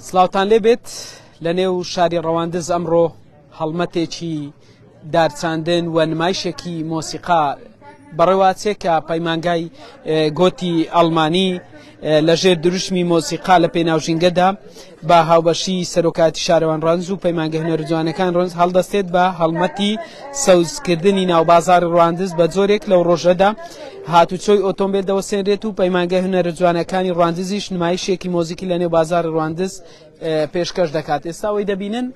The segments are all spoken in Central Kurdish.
سلااوتان لێبێت لە نێو شاری ڕەواندز ئەمڕۆ هەڵمەتێکی دارچاندن و نمایشێکی مۆسیقا بەڕێوەچێ کە پەیمانگای گۆتی ئەڵمانی لەژێر دروشمی مۆسیقا لە پێناوژینگەدا بە هاوبەشی سەرۆکاتی شارەوان ڕەنز و پەیمانگە هونەر جوانەکان ڕەنز هەڵدەستێت بە هەڵمەتی سەوزکردنی ناوبازاری ڕەواندز بە جۆرێک لەو ڕۆژەدا هاتوچۆی ئۆتۆمبیل دەوەسێنرێت و پەیمانگە هونەر جوانەکانی ڕەواندزیش نمایشێکی مۆزیکی لە نێو بازاری ڕەواندز پێشکەش دەکات. ئێستا ئەوەی دەبینن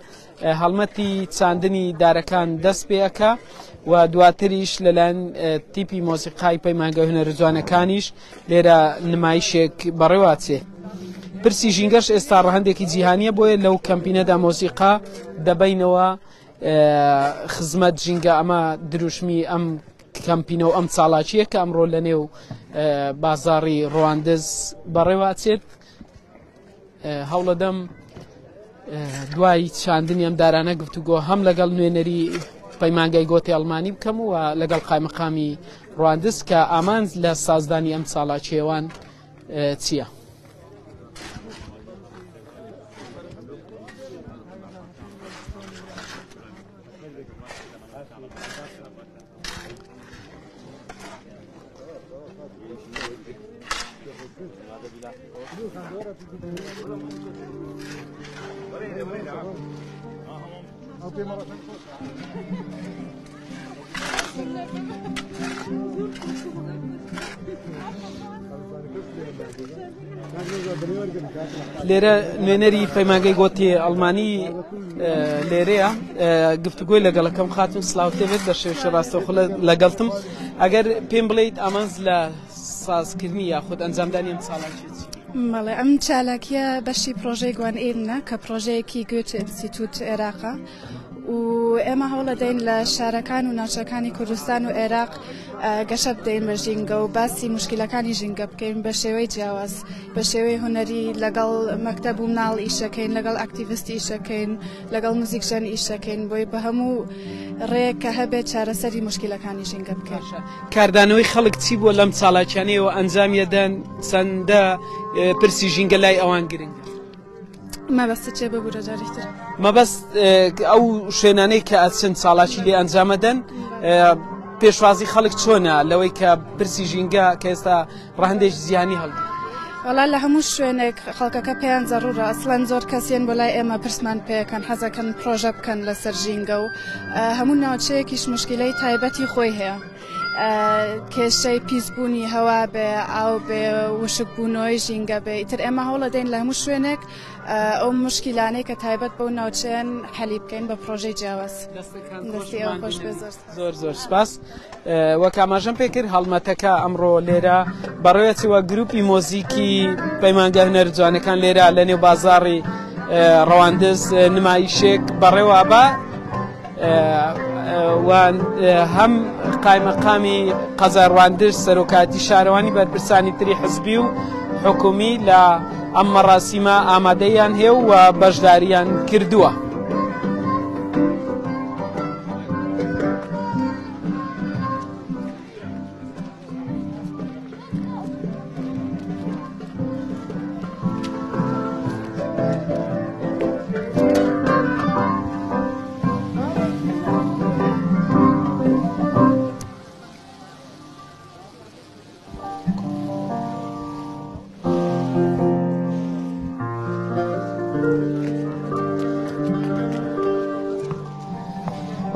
هەڵمەتی چاندنی دارەکان دەست پێەکە و دواتریش لەلایەن تیپی مۆسیقای پەیمانگە هونەر جوانەکانیش لێرە نمایشێک بەڕێوەچێ. پرسی ژینگەش ئێستا ڕەهەندێکی جیهانیە بۆیە لەو کەمپینەدا مۆسیقا دەبینەوە خزمەت ژینگە ئەمە دروشمی ئەم کەمپینە و ئەم چاڵاکیە کە ئەمڕۆ لە نێو بازاڕی ڕەواندز بەڕێوەچێت. هەوڵەدەم دوای چاندنی ئەم دارانە گفتوگۆ هەم لەگەڵ نوێنەری پەیمانگای گۆتی ئەڵمانی بکەم و لەگەڵ قایمەقامی ڕەواندز کە ئامانج لە سازدانی ئەم چاڵاکیێوان چییە؟ لێرە نوێنەری پەیمانگەی گۆتی ئەڵمانی لێرەیە گفتوگۆی لەگەڵەکەم خاتون سلااوتێبێت بە شێوەیەکی ڕاستەوخۆ لەگەڵتم. ئەگەر پێم بڵێیت ئامانج لە سازکردنی یاخود ئەنجامدانی ئەم چاڵاکی بەڵێ ئەم چالاکیە بەشی پرۆژەی گوان ئێرنە کە پرۆژەیەکی گوێتە ئینستیتوت عێراقە و ئێمە هەوڵە دەین لە شارەکان و ناوچەکانی کوردستان و عێراق گەشە بدەین بە ژینگە و باسی مشکلەکانی ژینگە بکەین بە شێوەی جیاواز، بە شێوەی هوەری لەگەڵ مەکتەب و مناڵ ئیشەکەین، لەگەڵ ئاکتیڤیستی ئیشەکەین، لەگەڵ موزیکژەن ئیشەکەین بۆی بە هەموو ڕێک کە هەبێت چارەسەری مشکلەکانی ژینگە بکەین. کاردانەوەی خەڵک چی بووە لەم چاڵاکیانەیەوە ئەنجامیەدەن چەندە پرسی ژینگە لای ئەوان گرنگ؟ مەبەستە چێ ببوورە جارێکتر مەبەست ئەو شوێنانەی کە ئەچن چاڵاکی لێ ئەنجامەدەن پێشوازی خەڵک چۆنە لەوەی کە پرسی ژینگە کە ئێستا ڕەهەندێک زیانی هەڵدە؟ وەڵا لە هەموو شوێنێک خەڵکەکە پێیان زەڕوورە ئەسڵەن زۆر کەسێن بۆ لای ئێمە پرسمان پێەکەن حەزەکەن پرۆژە بکەن لەسەر ژینگە و هەموو ناوچەیەکیش مشکلەی تایبەتی خۆی هەیە. کێشەی پیسبوونی هەوا بێ، ئاو بێ، وشکبوونەوەی ژینگە بێ. ئیتر ئێمە هەوڵە دەین لە هەموو شوێنێک ئەو مشکلانەی کە تایبەت بەو ناوچەیان حەلی بکەین بە پرۆژەی جیاواز. زۆر زۆر سپاس. وەک ئاماژەم پێ کرد هەڵمەتەکە ئەمڕۆ لێرە بەڕێوەچەوە گروپی مۆزیکی پەیمانگە هونەر جوانەکان لێرە لە نێو بازاڕی ڕەواندز نمایشێک بەڕێوە بە هەم قایمەقامی قەزاڕەواندز سەرۆکاتی شارەوانی بەرپرسانی تری حزبی و حکومی لە ئەم مەراسیمە ئامادەیان هێو و بەشداریان کردووە.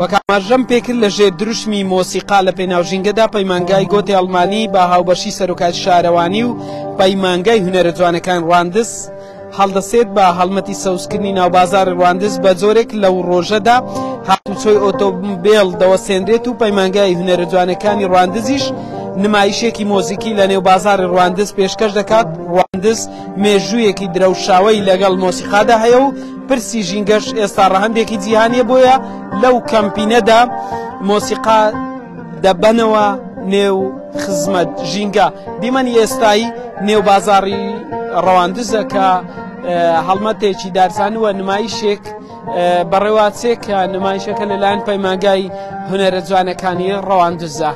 وەکاماژەم پێکرد لە ژێر دروشمی مۆسیقا لە پێناوژینگەدا پەیمانگای گۆتی ئەڵمانی بە هاوبەشی سەرۆکاتی شارەوانی و پەیمانگای هونەرە جوانەکان ڕەواندز هەڵدەسێت بە هەڵمەتی سەوزکردنی ناوبازاری ڕەواندز بە جۆرێک لەو ڕۆژەدا هاتوچۆی ئۆتۆمبیل دەوەسێنرێت و پەیمانگای هونەرە جوانەکانی ڕەواندزیش نمایشێکی مۆزیکی لە نێو بازاری ڕەواندز پێشکەش دەکات. ڕەواندز مێژوویەکی درەوشاوی لەگەڵ مۆسیقادا هەیە و پرسی ژینگەش ئێستا ڕەهەندێکی جیهانیە بۆیە لەو کەمپینەدا مۆسیقا دەبەنەوە نێو خزمەت ژینگە. دیمەنی ئێستایی نێو بازاری ڕەواندزە کە هەڵمەتێکی دارچانوە نمایشێک بەڕێوەچێ کە نمایشەکە لەلایەن پەیمانگای هونەرە جوانەکانی ڕەواندزە.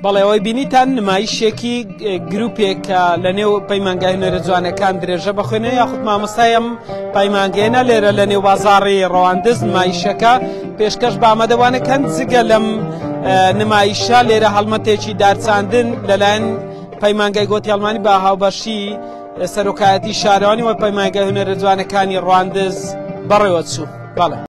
بەڵێ ئەوەی بینیتان نمایشێکی گروپێک کە لە نێو پەیمانگای هونەرە جوانەکان درێژە بخوێنێ یاخود مامۆستایم پەیمانگەیەنە لێرە لە نێو بازاڕی ڕەواندز نمایشەکە پێشکەش بە ئامادەوانەکان جگە لەم نمایشە لێرە هەڵمەتێکی دارچاندن لەلایەن پەیمانگای گۆتی ئەڵمانی بە هاوبەشی سەرۆکایەتی شارەوانی و پەیمانگای هونەرە جوانەکانی ڕەواندز بەڕێوە چوو. بەڵێ